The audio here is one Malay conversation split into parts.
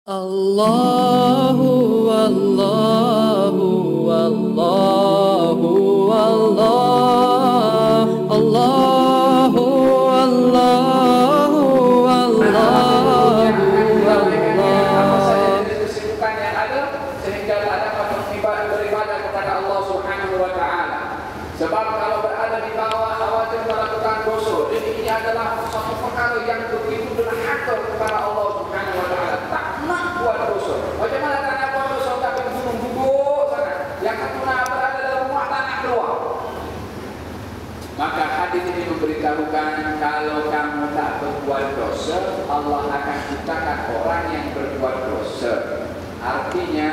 Allahu Allahu Allahu Allah Allahu Allahu Allahu Apa saja jenis kesibukan yang ada sehingga tak dapat beribadah kepada Allah Subhanahu wa taala. Sebab kalau berada di bawah khawatir melakukan dosa, ini adalah suatu perkara yang begitu durhaka kepada Allah Subhanahu wa taala. Tak nak buat dosa. Macam mana tak nak buat dosa tapi gunung-gunung sana. Yang kedua berada dalam rumah tak nak keluar. Maka hadis ini memberitahukan kalau kamu tak berbuat dosa, Allah akan ciptakan orang yang berbuat dosa. Artinya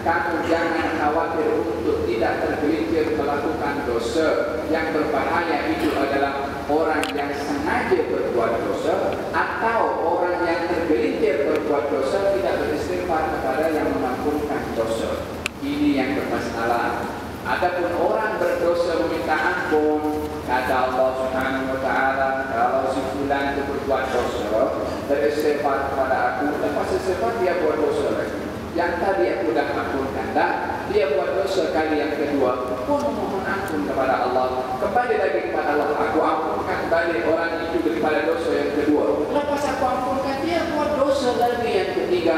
kamu jangan khawatir untuk tidak tergelincir melakukan dosa. Yang berbahaya itu adalah orang yang sengaja berbuat dosa atau orang yang tergelincir berbuat dosa tidak beristighfar kepada yang mengampunkan dosa. Ini yang bermasalah. Adapun orang berdosa meminta ampun, kata Allah Subhanahu wa taala, kalau si fulan itu berbuat dosa, beristighfar kepada aku, lepas istighfar dia buat dosa lagi. Yang tadi aku dah ampunkan dah, dia buat dosa kali yang kedua, pun memohon ampun kepada Allah. Kembali lagi kepada Allah, aku ampunkan balik orang itu daripada dosa yang kedua. Lepas aku ampunkan, dia buat dosa lagi yang ketiga.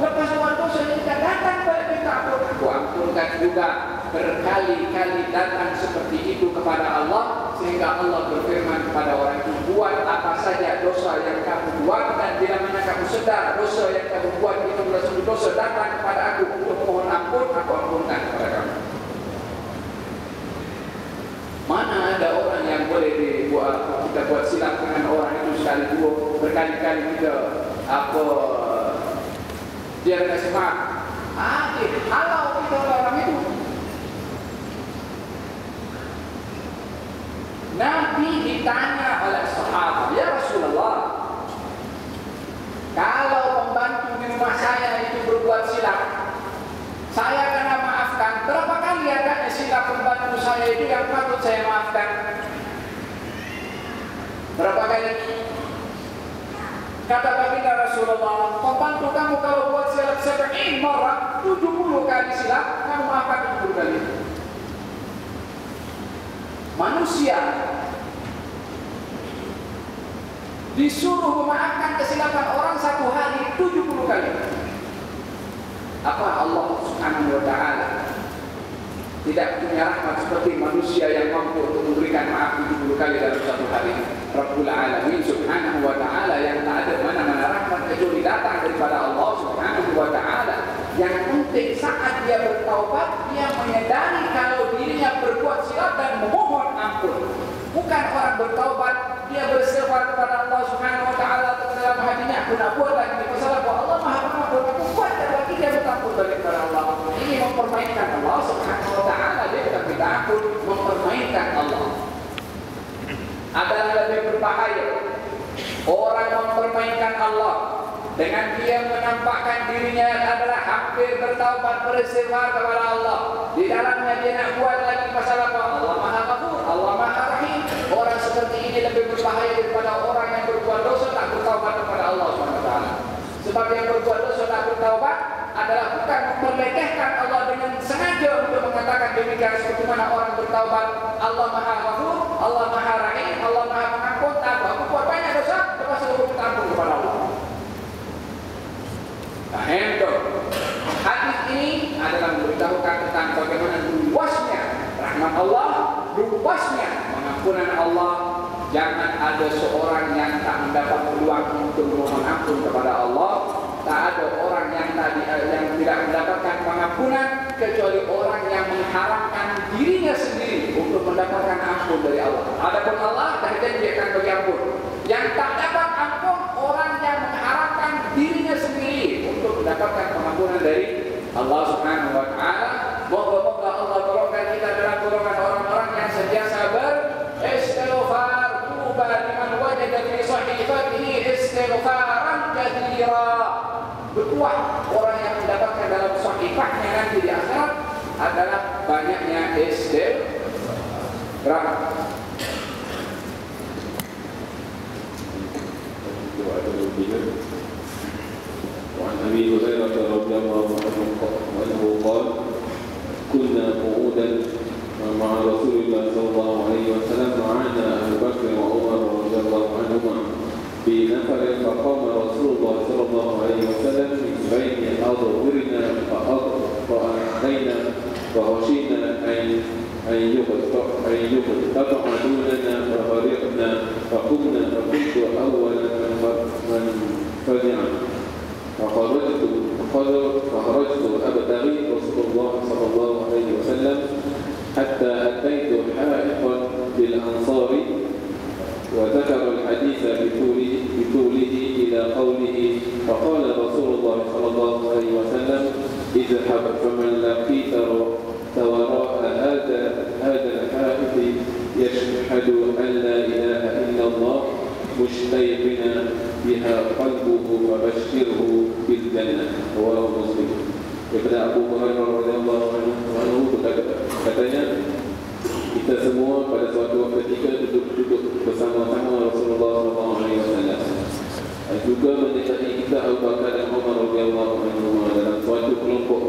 Lepas buat dosa yang ketiga, datang balik minta ampun, aku ampunkan juga. Berkali-kali datang seperti itu kepada Allah, sehingga Allah berfirman kepada orang itu, buat apa saja dosa yang kamu buat, dan bila mana kamu sedar dosa yang kamu buat itu adalah suatu dosa, datang kepada aku untuk mohon ampun, aku ampunkan kepada kamu. Mana ada orang yang boleh dibuat, kita buat silap dengan orang itu sekali dua, berkali-kali kita dia kasih maaf. Kalau kita orang itu, Nabi ditanya oleh sahabat, ya Rasulullah, kalau pembantu di rumah saya itu berbuat silap, saya kena maafkan. Berapa kali ada silap pembantu saya itu yang patut saya maafkan? Berapa kali? Kata baginda Rasulullah, pembantu kamu kalau buat silap 70 marah, 70 kali silap, kamu maafkan 70 kali. Manusia disuruh memaafkan kesilapan orang satu hari 70 kali. Apa Allah Subhanahu wa taala tidak punya rahmat seperti manusia yang mampu untuk memberikan maaf 70 kali dalam satu hari? Rabbul Alamin Subhanahu wa taala yang tak ada mana-mana rahmat kecuali datang daripada Allah Subhanahu wa taala. Yang penting saat dia bertaubat, dia menyadari kalau dirinya berbuat silap dan memohon ampun. Bukan orang bertaubat, dia beristighfar kepada Allah Subhanahu wa taala dalam hatinya, aku nak buat lagi masalah bahwa Allah Maha Pengampun, aku buat lagi, dia minta ampun kepada Allah. Ini mempermainkan Allah Subhanahu wa taala, dia bukan minta ampun, mempermainkan Allah. Adalah lebih berbahaya orang mempermainkan Allah dengan dia menampakkan dirinya adalah hampir bertaubat beristighfar kepada Allah. Di dalamnya dia nak buat lagi masalah bahwa Allah Maha Ghafur, Allah Maha Rahim. Orang seperti ini lebih berbahaya daripada orang yang berbuat dosa tak bertaubat kepada Allah SWT. Sebab yang berbuat dosa tak bertaubat adalah bukan memperlekehkan Allah dengan sengaja untuk mengatakan demikian, seperti mana orang bertaubat, Allah Maha Ghafur, Allah Maha Rahim, Allah Maha Pengampun. Aku buat banyak dosa, lepas itu minta ampun kepada Allah. Nah, hadis ini adalah memberitahukan tentang bagaimana luasnya rahmat Allah, luasnya pengampunan Allah. Jangan ada seorang yang tak mendapat peluang untuk memohon ampun kepada Allah. Tak ada orang yang tidak mendapatkan pengampunan kecuali orang yang mengharapkan dirinya sendiri untuk mendapatkan ampun dari Allah. Adapun Allah dah janji akan bagi ampun. Yang tak dapat ampun orang yang mengharapkan dirinya sendiri untuk mendapatkan pengampunan dari Allah Subhanahu wa taala. Moga-moga Allah golongkan kita dalam golongan orang-orang yang sentiasa beristighfar. Tuba liman wajada fi sahifatihi istighfaran katsira. Berbuat orang yang mendapatkan dalam sahifahnya nanti di akhirat adalah banyaknya istighfar. Ada lebih أبي هريرة رضي الله عنه قال كنا قعودا مع رسول الله صلى الله عليه وسلم معنا أبو بكر وعمر رضي الله عنهما في نفر فقام رسول الله صلى الله عليه وسلم من بين أظهرنا فأطرأ علينا فخشينا أن يقطع دوننا فغرقنا فقمنا فكنت أول من فزع فخرجت أبتغي رسول الله صلى الله عليه وسلم حتى أتيت حائطا للأنصار وذكر الحديث بطوله إلى قوله فقال رسول الله صلى الله عليه وسلم اذهب فمن لقيت وراء هذا الحائط يشهد أن لا إله إلا الله مستيقنا بها قلبه فبشره بالجنة. رواه Muslim. Daripada Abu Hurairah radhiyallahu anhu katanya, kita semua pada suatu ketika duduk bersama-sama Rasulullah SAW. Juga menyertai kita Abu Bakar dan Umar radhiyallahu anhu dalam suatu kelompok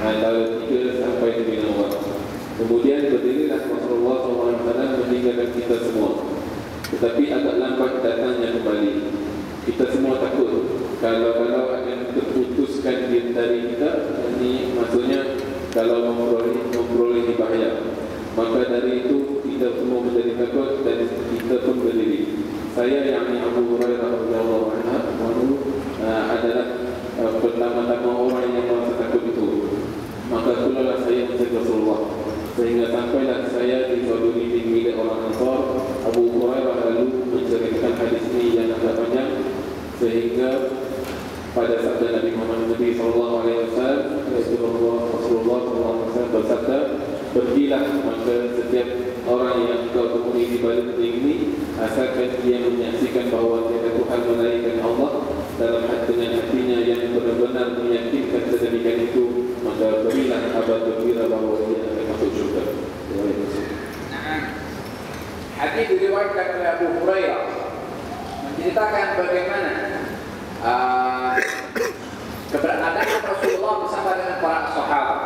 antara 3 sampai 9 orang. Kemudian berdirilah Rasulullah SAW meninggalkan kita semua. Tetapi agak lambat datangnya kembali. Kita semua takut kalau akan terputuskan dari kita. Ini maksudnya kalau memperoleh bahaya. Maka dari itu kita semua menjadi takut dan kita pun berdiri. Saya yang Abu Hurairah radhiyallahu anhu adalah pertama-tama orang yang merasa takut itu. Maka itulah saya mencari Rasulullah. Sehingga sampailah saya di suatu meeting milik orang Ansar. Abu Hurairah lalu menceritakan hadis ini yang agak panjang, sehingga pada sabda Nabi Muhammad sallallahu alaihi wasallam, Rasulullah sallallahu alaihi wasallam bersabda, pergilah maka setiap orang yang kau temui di balik ini, asalkan dia menyaksikan bahawa tiada Tuhan melainkan Allah dalam dengan hatinya yang benar-benar meyakinkan sedemikian itu, maka berilah kabar gembira bahawa dia akan masuk syurga. Hadis diriwayatkan oleh Abu Hurairah menceritakan bagaimana keberadaan Rasulullah bersama dengan para sahabat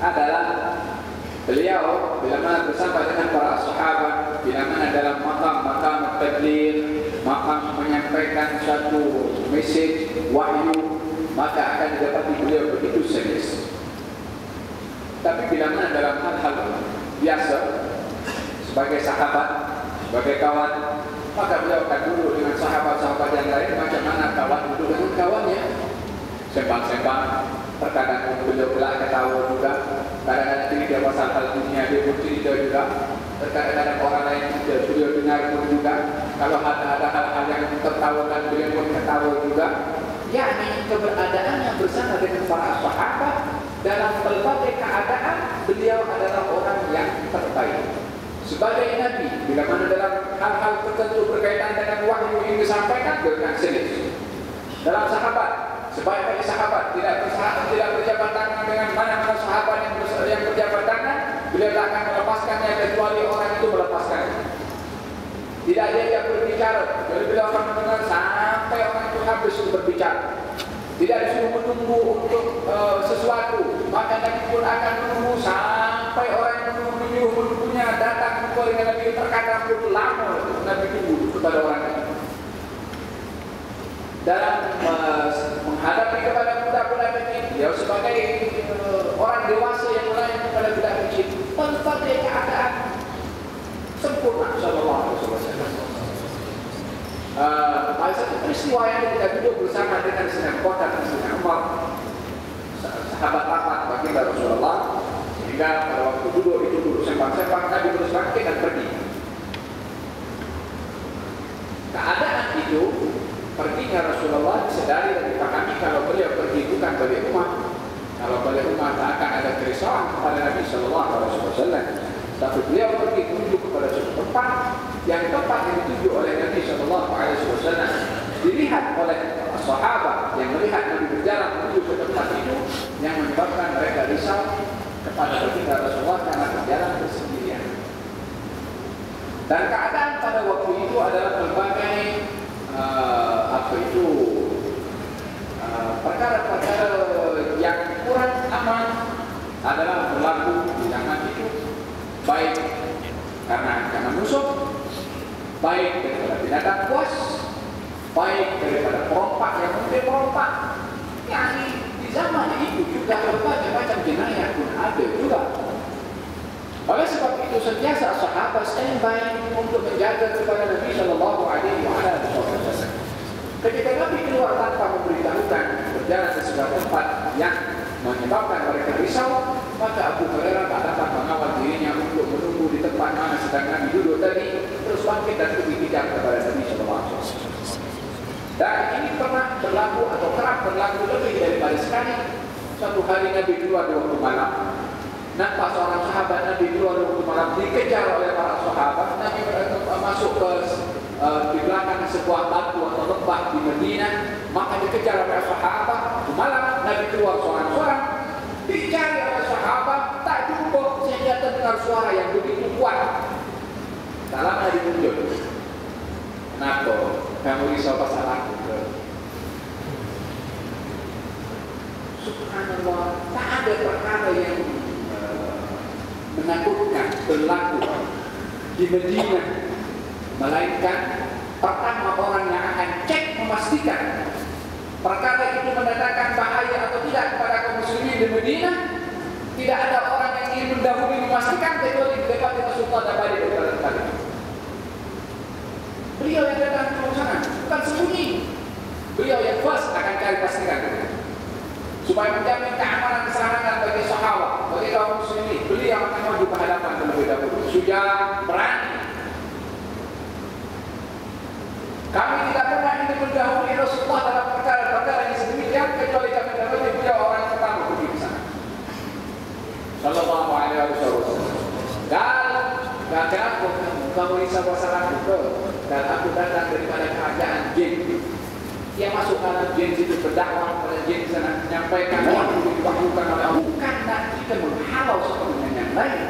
adalah beliau bila mana bersama dengan para sahabat, bila mana dalam makam taklim, makam menyampaikan satu mesej wahyu, maka akan didapati beliau begitu serius. Tapi bila mana dalam hal-hal biasa sebagai sahabat, sebagai kawan, maka beliau akan duduk dengan sahabat-sahabat yang lain macam mana kawan duduk dengan kawannya, sembang-sembang. Terkadang beliau pula ketawa juga, kadang-kadang cerita pasal hal dunia dia pun cerita juga, terkadang orang lain cerita beliau dengar pun juga. Kalau ada hal-hal yang tertawakan beliau pun ketawa juga. Yakni keberadaannya bersama dengan para sahabat dalam berbagai keadaan, beliau adalah orang yang terbaik. Sebagai Nabi, bila mana dalam hal-hal tertentu berkaitan dengan wahyu yang disampaikan, beliau serius. Dalam sahabat, sebaik-baik sahabat tidak berjabat tangan dengan mana-mana sahabat yang berjabat tangan, beliau tak akan melepaskannya kecuali orang itu melepaskan. Tidak ada yang berbicara, jadi beliau akan mendengar sampai orang itu habis berbicara. Tidak disuruh menunggu untuk sesuatu, maka Nabi pun akan menunggu sampai orang yang menunggunya datang kepada Nabi. Terkadang pun lama Nabi tunggu kepada orang itu. Dalam menghadapi kepada budak-budak kecil, dia sebagai orang dewasa yang melayani kepada budak kecil, berbagai keadaan sempurna sallallahu alaihi wasallam. Ada satu peristiwa yang kita duduk bersama dengan Sayyidina Abu Bakar dan Sayyidina Umar, sahabat rapat baginda Rasulullah, sehingga pada waktu duduk sembang-sembang, Nabi terus bangkit dan pergi. Keadaan itu, perginya Rasulullah disedari dan dipahami kalau beliau pergi bukan balik rumah. Kalau balik rumah tak akan ada kerisauan kepada Nabi sallallahu alaihi wasallam. Tapi beliau pergi menuju kepada suatu tempat yang dituju oleh Nabi sallallahu alaihi wasallam. Dilihat oleh sahabat yang melihat Nabi berjalan menuju ke tempat itu, yang menyebabkan mereka risau kepada baginda Rasulullah karena berjalan bersendirian. Dan keadaan pada waktu itu adalah berbagai perkara-perkara yang kurang aman adalah berlaku di zaman itu, baik karena musuh, baik daripada binatang buas, baik daripada perompak yang mungkin merompak. Yani di zaman itu juga berbagai macam jenayah pun ada juga. Oleh sebab itu sentiasa sahabat standby untuk menjaga kepada Nabi Sallallahu Alaihi Wasallam. Ketika Nabi keluar tanpa memberitahukan, berjalan ke sebuah tempat yang menyebabkan mereka risau, maka Abu Hurairah tak dapat mengawal dirinya untuk menunggu di tempat mana sedang Nabi duduk tadi, terus bangkit dan pergi kejar kepada Nabi Sallallahu Alaihi Wasallam. Dan ini pernah berlaku atau kerap berlaku lebih daripada sekali. Suatu hari Nabi keluar di waktu malam, nampak seorang sahabat Nabi keluar di waktu malam, dikejar oleh para sahabat. Nabi masuk ke di belakang sebuah batu atau lembah di Madinah, maka dikejar oleh sahabat. Malam Nabi keluar seorang-seorang, dicari oleh sahabat, tak jumpa sehingga terdengar suara yang begitu kuat. Tak lama Nabi muncul. Kenapa? Kamu risau pasal aku? Subhanallah, tak ada perkara yang menakutkan berlaku di Madinah, melainkan pertama orang yang akan cek memastikan perkara itu mendatangkan bahaya atau tidak kepada kaum muslimin di Madinah. Tidak ada orang yang ingin mendahului memastikan kecuali debat Rasulullah dan balik kepada tempat. Beliau yang datang ke sana bukan sembunyi. Beliau yang first akan cari pastikan supaya menjamin keamanan keselamatan bagi sahabat, bagi kaum muslimin. Beliau akan maju ke hadapan terlebih dahulu. Sudah berani. Kami tidak pernah ingin mendahului Rasulullah dalam perkara-perkara yang sedemikian kecuali kami mendapati beliau orang pertama pergi ke sana. Sallallahu alaihi wasallam. Dan kenapa kamu risau pasal aku? Dan aku datang daripada kerajaan jin. Dia masuk dalam jin itu berdakwah pada jin sana, menyampaikan yang dibakukan oleh Allah. Bukan nak kita menghalau satu dengan yang lain,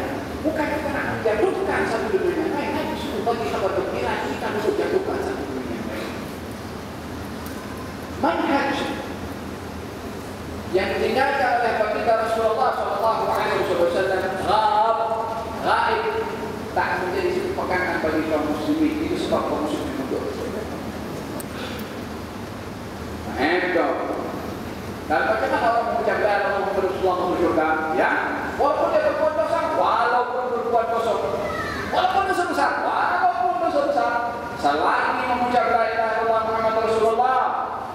bukan kita nak menjatuhkan satu dengan yang lain. Nabi suruh bagi sahabat berkira kita untuk jatuhkan satu dengan yang lain. Manhaj yang ditinggalkan oleh baginda Rasulullah Sallallahu Alaihi Wasallam gaib, tak menjadi satu pegangan bagi kaum muslimin. Itu sebab kaum muslimin mundur. Dan bagaimana orang mengucap la ilaha illallah Rasulullah masuk surga? Ya, walaupun dia berbuat dosa, walaupun berbuat dosa, walaupun dosa besar, walaupun dosa besar, selagi mengucap la ilaha illallah Muhammad Rasulullah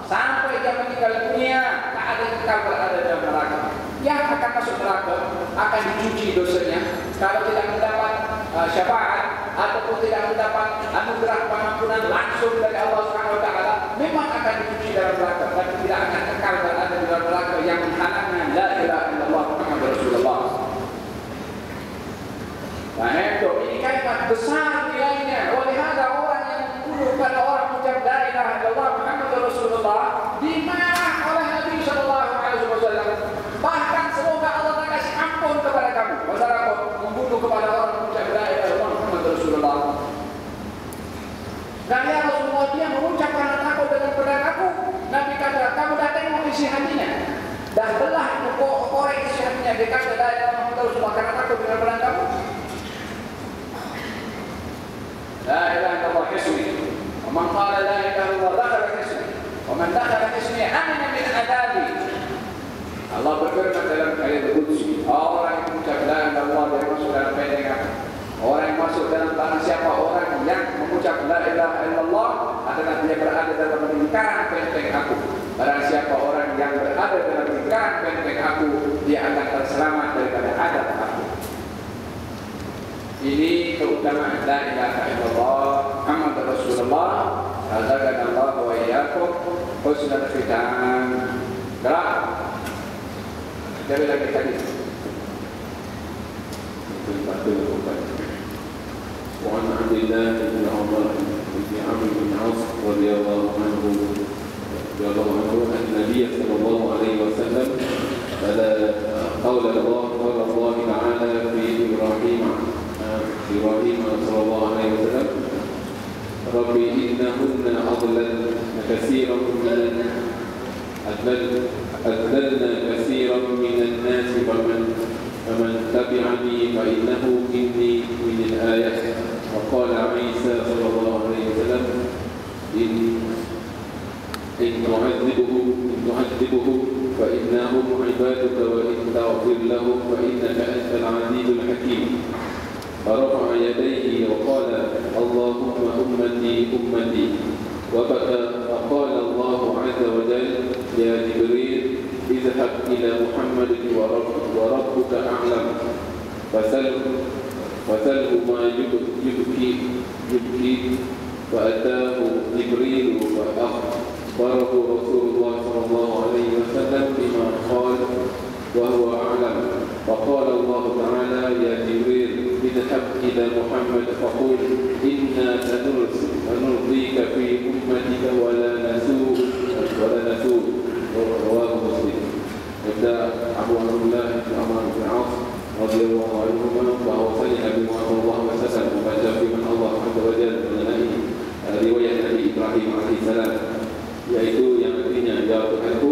sampai dia meninggal dunia, tak ada yang kekal berada dalam neraka. Yang akan masuk neraka akan dicuci dosanya. Kalau tidak mendapat syafaat ataupun tidak mendapat anugerah pengampunan langsung dari Allah Subhanahu wa taala, memang akan dicuci dalam neraka, tapi tidak akan kekal berada di dalam neraka yang menghalangnya la ilaha illallah Muhammad Rasulullah. Nah, itu ini kalimat besar nilainya. Oleh hada orang yang membunuh pada orang mengucap la ilaha illallah Muhammad Rasulullah dimarah oleh Nabi sallallahu alaihi wasallam. Bahkan semoga Allah tak kasih ampun kepada kamu. Masyarakat membunuh kepada orang mengucap la ilaha illallah Muhammad Rasulullah. Dan ya Rasulullah, dia mengucapkan aku dengan pedang aku. Nabi kata, kamu dah tengok isi hatinya, dah belah itu korek isi hatinya. Dia kata la ilaha illallah Muhammad Rasulullah karena takut dengan pedang kamu. La ilaha illallah hisni. Wa man qala la ilaha illallah dakhala hisni. Wa man dakhala hisni amina min adabi. Allah berfirman dalam ayat Al-Qudsi, orang yang mengucap la ilaha illallah dia masuk dalam benteng aku. Orang yang masuk dalam tanah siapa? Orang yang mengucap la ilaha illallah adalah dia berada dalam lingkaran benteng aku. Barang siapa orang yang berada dalam lingkaran benteng aku, dia akan terselamat daripada adab aku. Ini keutamaan la ilaha illallah Muhammad Rasulullah. Razaqanallahu wa iyyakum husnul khitam. Gerak. Jadi lagi tadi. وعن عبد الله بن عمر بن عمرو بن عاص رضي الله عنه أن النبي صلى الله عليه وسلم قول الله تعالى في إبراهيم صلى الله عليه وسلم ربي إنهن أضللن كثيرا أذللنا كثيرا من الناس فمن تبعني فإنه مني من الآية. وقال عيسى صلى الله عليه وسلم إن تعذبهم فإنهم عبادك وإن تغفر لهم فإنك أنت العزيز الحكيم. فرفع يديه وقال اللهم أمتي أمتي وبكى. فقال الله عز وجل يا جبريل اذهب إلى محمد وربك أعلم فسله ما يبكي. فأتاه جبريل فأخبره رسول الله صلى الله عليه وسلم بما قال وهو أعلم. فقال الله تعالى يا جبريل اذهب إلى محمد فقل إنا سنرضيك في أمتك ولا نسوء. رواه مسلم. Kata Abu Abdullah bin Amr bin Auf radhiyallahu anhu bahwasanya Nabi Muhammad SAW membaca firman Allah Azza wa Jalla mengenai riwayat Nabi Ibrahim alaihissalam, yaitu yang artinya ya Tuhanku,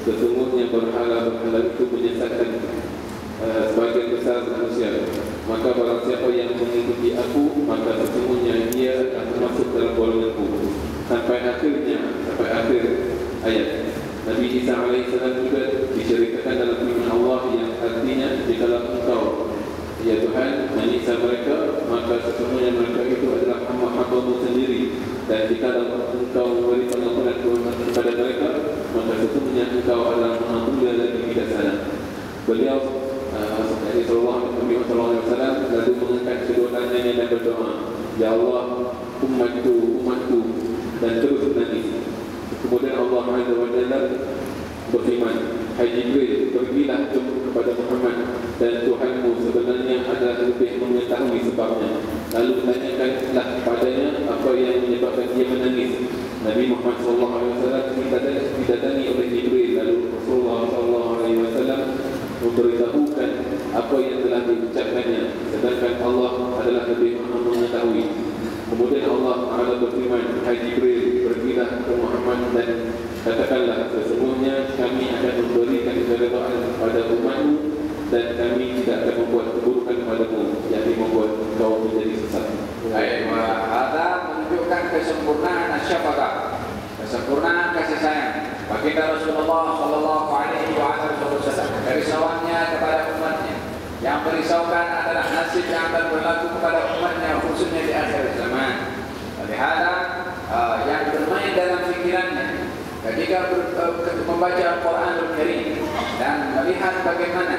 sesungguhnya berhala itu menyesatkan sebagian besar manusia. Maka barang siapa yang mengikuti aku, maka sesungguhnya dia akan masuk dalam golonganku. Sampai akhir ayat. Nabi Isa alaihissalam juga diceritakan dalam firman Allah yang artinya jikalau engkau ya Tuhan menyiksa mereka, maka sesungguhnya mereka itu adalah hamba-Hamba-Mu sendiri, dan jikalau engkau memberi pengampunan kepada mereka, maka sesungguhnya engkau adalah Maha Mulia dan bijaksana. Beliau Nabi sallallahu alaihi wasallam lalu mengangkat kedua tangannya dan berdoa, ya Allah, umatku, dan terus menangis. Kemudian Allah Azza wa Jalla berfirman, hai Jibril, pergilah kepada Muhammad, dan Tuhanmu sebenarnya adalah lebih mengetahui sebabnya. Lalu tanyakanlah kepadanya apa yang menyebabkan dia menangis. Nabi Muhammad SAW didatangi oleh Jibril, lalu Rasulullah SAW memberitahukan apa yang telah diucapkannya, sedangkan Allah adalah lebih maha mengetahui. Kemudian Allah Ta'ala berfirman, hai Jibril, pergilah ke Muhammad dan katakanlah, sesungguhnya kami akan memberikan keridhaan kepada umatmu, dan kami tidak akan membuat keburukan kepadamu yang membuat kau menjadi sesat. Baik, ada menunjukkan kesempurnaan syafaqah, kesempurnaan kasih sayang baginda Rasulullah sallallahu alaihi wasallam, kerisauannya kepada umatnya. Yang merisaukan adalah nasib yang akan berlaku kepada umatnya, khususnya di akhir zaman. Lihatlah yang bermain dalam fikirannya ketika membaca Al-Quranul Karim dan melihat bagaimana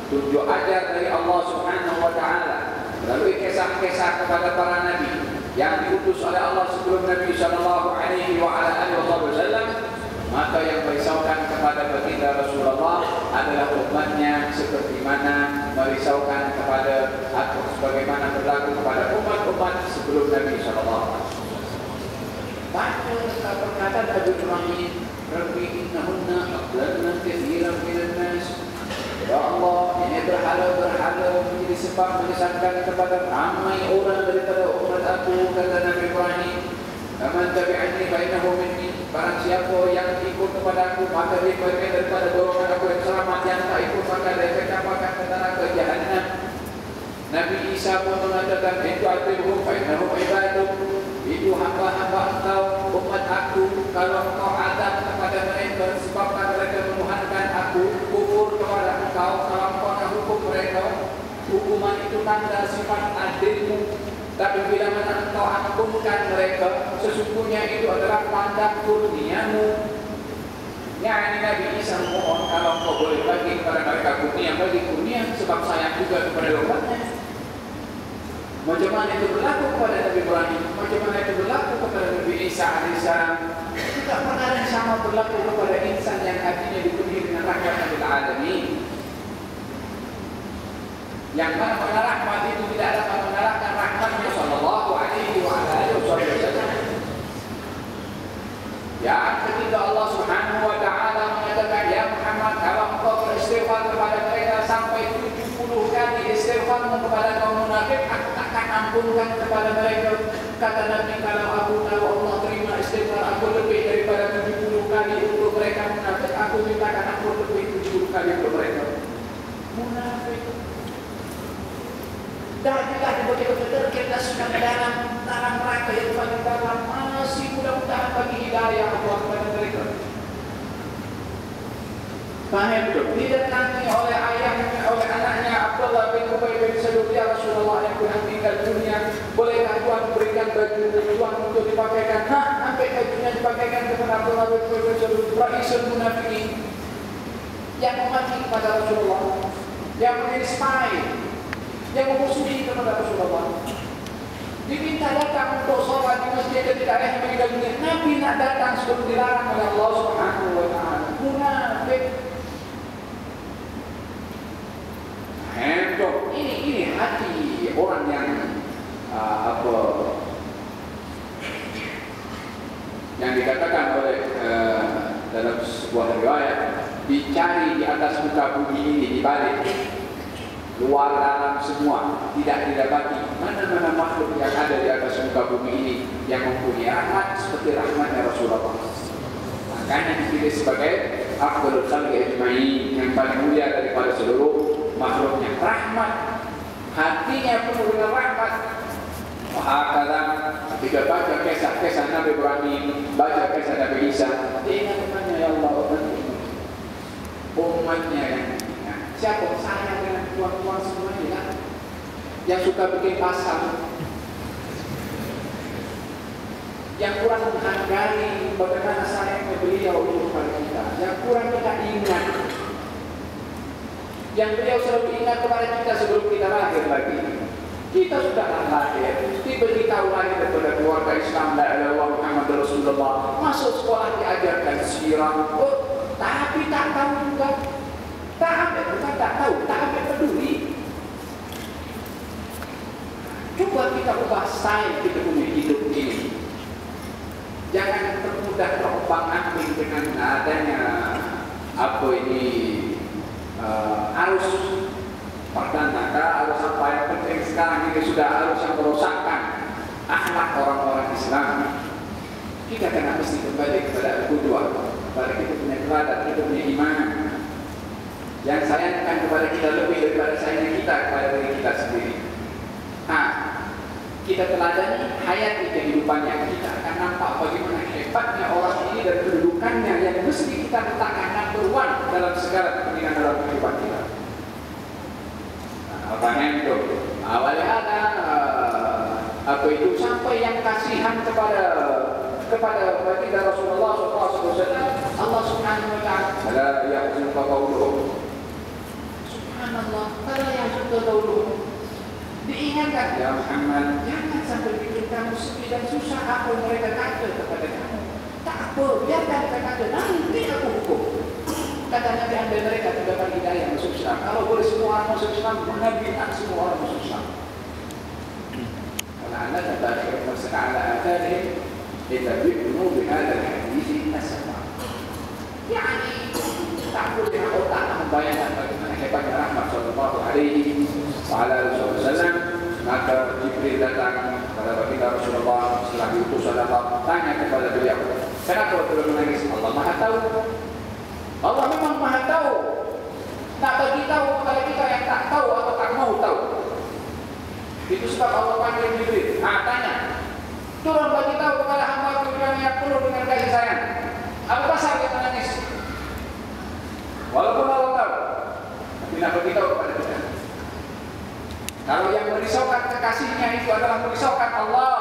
tunjuk ajar dari Allah Subhanahu wa Ta'ala melalui kisah-kisah kepada para nabi yang diutus oleh Allah sebelum Nabi sallallahu alaihi wasallam, maka yang merisaukan kepada baginda Rasulullah adalah umatnya, seperti mana merisaukan kepada atau sebagaimana berlaku kepada umat-umat sebelum Nabi sallallahu alaihi wasallam. Baca perkataan Nabi Ibrahim, Rabbi innahunna adlalna katsiran minan nas. Ya Allah, ini berhala menjadi sebab menyesatkan kepada ramai orang daripada umat aku, kata Nabi Ibrahim. Faman tabi'ani fa innahu minni. Barang siapa yang ikut kepada aku, maka dia bagian daripada golongan aku yang selamat. Yang tak ikut, maka dia kecapakan ke neraka Jahannam. Nabi Isa pun mengatakan, itu atibuhum fa innahum ibaduk. Itu hamba-hamba engkau, umat aku. Kalau engkau azab kepada mereka sebabkan mereka menuhankan aku, kufur kepada engkau, kalau engkau nak hukum mereka, hukuman itu tanda sifat adilmu. Tapi bila mana engkau ampunkan mereka, sesungguhnya itu adalah tanda kurniamu. Yani Nabi Isa mohon, kalau engkau boleh bagi kepada mereka kurnia, bagi kurnia, sebab sayang juga kepada umatnya. Macam mana itu berlaku kepada Nabi Ibrahim, macam mana itu berlaku kepada Nabi Isa alaihissalam. Tidak pernah yang sama berlaku kepada insan yang hatinya dipenuhi dengan rahmat Rabbil Alamin. Yang mana pada rahmat itu tidak dapat mengalahkan rahmatnya sallallahu alaihi wasallam. Ya, ketika Allah Subhanahu wa Ta'ala mengatakan, ya Muhammad, kalau engkau beristighfar kepada mereka sampai 70 kali istighfarmu kepada kaum munafik, aku akan ampunkan kepada mereka. Kata Nabi, kalau aku tahu Allah terima dengar aku lebih daripada 70 kali untuk mereka munafik, aku mintakan aku lebih 70 kali untuk mereka munafik. Dan juga betul-betul kita sudah dalam neraka yang paling dalam, masih mudah-mudahan bagi hidayah Allah kepada mereka. Paham tu? Didatangi oleh ayahnya, oleh anaknya Abdullah bin Ubay bin Salul, ya Rasulullah yang pernah meninggal dunia, bolehkah Tuhan berikan baju Tuhan untuk dipakaikan? Sampai bajunya dipakaikan kepada Abdullah bin Ubay bin Salul, Ra'isul Munafiqin, yang memaki kepada Rasulullah, yang menjadi spy, yang memusuhi kepada Rasulullah. Diminta datang untuk sholat di masjid ketika ayahnya meninggal dunia. Nabi nak datang sebelum dilarang oleh Allah Subhanahu wa Ta'ala. Munafik. Ini hati orang yang yang dikatakan oleh dalam sebuah riwayat, dicari di atas muka bumi ini, dibalik luar dalam semua, tidak didapati mana-mana makhluk yang ada di atas muka bumi ini yang mempunyai rahmat seperti rahmatnya Rasulullah. Makanya dipilih sebagai afdhalul khalqi ajma'in, yang paling mulia daripada seluruh makhluknya. Rahmat, hatinya penuh dengan rahmat. Wahakala ketika baca kisah-kisah Nabi Ibrahim, baca kisah Nabi Isa, ingat umatnya, ya Allah, umatnya yang siapa sayang dengan tuan-tuan semuanya kan? Yang suka bikin pasal, yang kurang menghargai bagaimana sayangnya beliau kepada kita, yang kurang kita ingat, yang beliau selalu ingat kepada kita sebelum kita lahir lagi. Kita sudah lahir, diberitahu lahir daripada keluarga Islam, la ilaha illallah Muhammad Rasulullah, masuk sekolah diajarkan sirah, tapi tak tahu juga. Tak ambil, bukan tak tahu, tak ambil peduli. Coba kita ubah style kita punya hidup ini. Jangan termudah terombang-ambing dengan adanya arus perdana, arus apa yang penting sekarang ini sudah arus yang merosakkan akhlak orang-orang Islam. Kita kena mesti kembali kepada al-qudwah, kepada kita punya teladan, kita punya iman. Yang sayangkan kepada kita lebih daripada sayangnya kita kepada diri kita sendiri. Kita teladani hayat kehidupannya, kita akan nampak bagaimana hebatnya orang ini dan kedudukannya yang mesti kita letakkan number one dalam segala kepentingan dalam kehidupan kita. Apanya itu? Awalnya ada sampai yang kasihan kepada baginda Rasulullah SAW. Allah Subhanahu wa Ta'ala, la yahzunka qawluhum. Subhanallah, kalau yang sudah dahulu diingatkan, ya Muhammad, jangan sampai bikin kamu sedih dan susah apa mereka kata kepada kamu. Tak apa, biarkan mereka kata, nanti aku hukum. Kata Nabi, ambil mereka tidak bagi hidayah masuk Islam. Kalau boleh semua orang masuk Islam, Nabi nak semua orang masuk Islam. Kalau anda kata sekarang ada ni, kita bikin bihada hadis nasabah. Yani tak boleh otak membayangkan bagaimana hebatnya rahmat sallallahu alaihi wasallam. Maka Jibril datang kepada baginda Rasulullah setelah diutus oleh Allah, tanya kepada beliau, kenapa beliau menangis? Allah Maha Tahu. Allah memang Maha Tahu. Nak bagi tahu kepada kita yang tak tahu atau tak mau tahu. Itu sebab Allah panggil Jibril. Tanya, turun bagi tahu kepada hamba yang penuh dengan kasih sayang. Apa pasal dia menangis? Walaupun Allah tahu, tapi nak beritahu kepada kita. Kalau yang merisaukan kekasihnya itu adalah merisaukan Allah,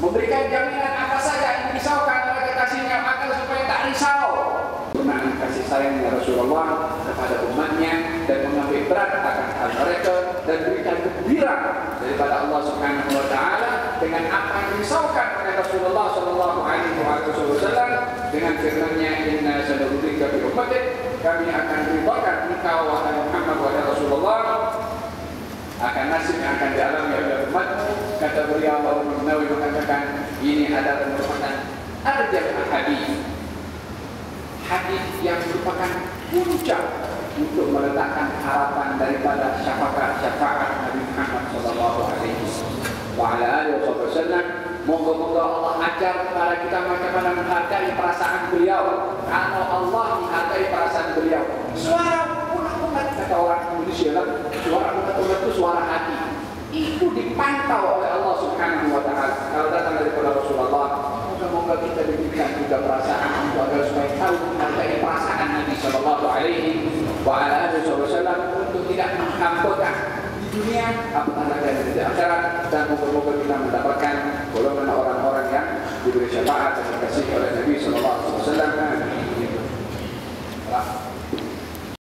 memberikan jaminan apa saja yang dirisaukan oleh kekasihnya, maka supaya tak risau. Dengan kasih sayangnya Rasulullah kepada umatnya dan mengambil berat akan hal mereka dan berikan gembira daripada Allah Subhanahu wa Ta'ala dengan apa yang dirisaukan oleh Rasulullah Sallallahu Alaihi Wasallam dengan firman-Nya, Inna sanurika bi ummatik, kami akan beribakan engkau wahai Muhammad wahai Rasulullah akan nasib yang akan dialami oleh umatmu. Kata beliau, Allah Nawawi mengatakan ini adalah merupakan arjal hadis yang merupakan puncak untuk meletakkan harapan daripada syafaat Nabi Muhammad Sallallahu Alaihi Wasallam. wa ala alihi wasallam. Moga-moga Allah ajar kepada kita bagaimana menghargai perasaan beliau. Kalau Allah menghargai perasaan beliau, suara umat-umat, kata orang Indonesia, suara umat-umat itu suara hati. Itu dipantau oleh Allah Subhanahu wa Ta'ala. Kalau datang daripada Rasulullah, moga-moga kita diberikan juga perasaan agar supaya tahu menghargai perasaan Nabi Sallallahu Alaihi Wasallam untuk tidak menghambakan dunia apatah lagi di akhirat, dan moga-moga kita mendapatkan golongan orang-orang yang diberi syafaat dan dikasihi oleh Nabi Sallallahu Alaihi Wasallam.